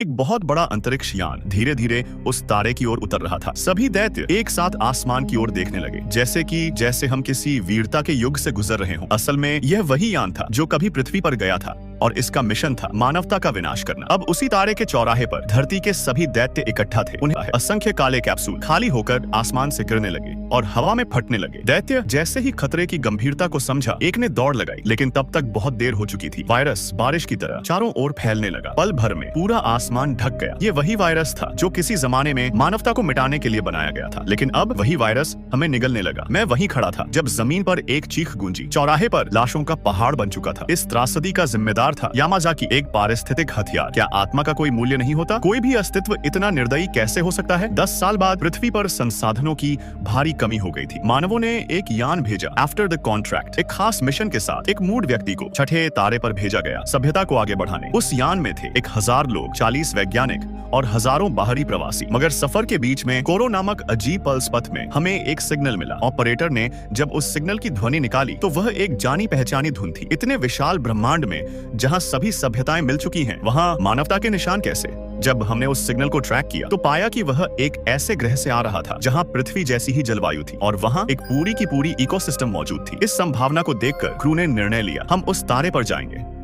एक बहुत बड़ा अंतरिक्ष यान धीरे धीरे उस तारे की ओर उतर रहा था। सभी दैत्य एक साथ आसमान की ओर देखने लगे, जैसे हम किसी वीरता के युग से गुजर रहे हों। असल में यह वही यान था जो कभी पृथ्वी पर गया था और इसका मिशन था मानवता का विनाश करना। अब उसी तारे के चौराहे पर धरती के सभी दैत्य इकट्ठा थे। उन्हें असंख्य काले कैप्सूल खाली होकर आसमान से गिरने लगे और हवा में फटने लगे। दैत्य जैसे ही खतरे की गंभीरता को समझा, एक ने दौड़ लगाई, लेकिन तब तक बहुत देर हो चुकी थी। वायरस बारिश की तरह चारों ओर फैलने लगा। पल भर में पूरा आसमान ढक गया। ये वही वायरस था जो किसी जमाने में मानवता को मिटाने के लिए बनाया गया था, लेकिन अब वही वायरस हमें निगलने लगा। मैं वहीं खड़ा था जब जमीन पर एक चीख गूंजी। चौराहे पर लाशों का पहाड़ बन चुका था। इस त्रासदी का जिम्मेदार था यामाजाकी, एक पारिस्थितिक हथियार। क्या आत्मा का कोई मूल्य नहीं होता? कोई भी अस्तित्व इतना निर्दयी कैसे हो सकता है? 10 साल बाद पृथ्वी पर संसाधनों की भारी कमी हो गई थी। मानवों ने एक यान भेजा, आफ्टर द कॉन्ट्रैक्ट, एक खास मिशन के साथ। एक मूड व्यक्ति को छठे तारे पर भेजा गया सभ्यता को आगे बढ़ाने। उस यान में थे 1000 लोग, 40 वैज्ञानिक और हजारों बाहरी प्रवासी। मगर सफर के बीच में कोरो नामक अजीब पल्स पथ में हमें एक सिग्नल मिला। ऑपरेटर ने जब उस सिग्नल की ध्वनि निकाली तो वह एक जानी पहचानी धुन थी। इतने विशाल ब्रह्मांड में जहां सभी सभ्यताएं मिल चुकी हैं, वहां मानवता के निशान कैसे? जब हमने उस सिग्नल को ट्रैक किया तो पाया कि वह एक ऐसे ग्रह से आ रहा था जहां पृथ्वी जैसी ही जलवायु थी और वहां एक पूरी की पूरी इकोसिस्टम मौजूद थी। इस संभावना को देखकर क्रू ने निर्णय लिया, हम उस तारे पर जाएंगे।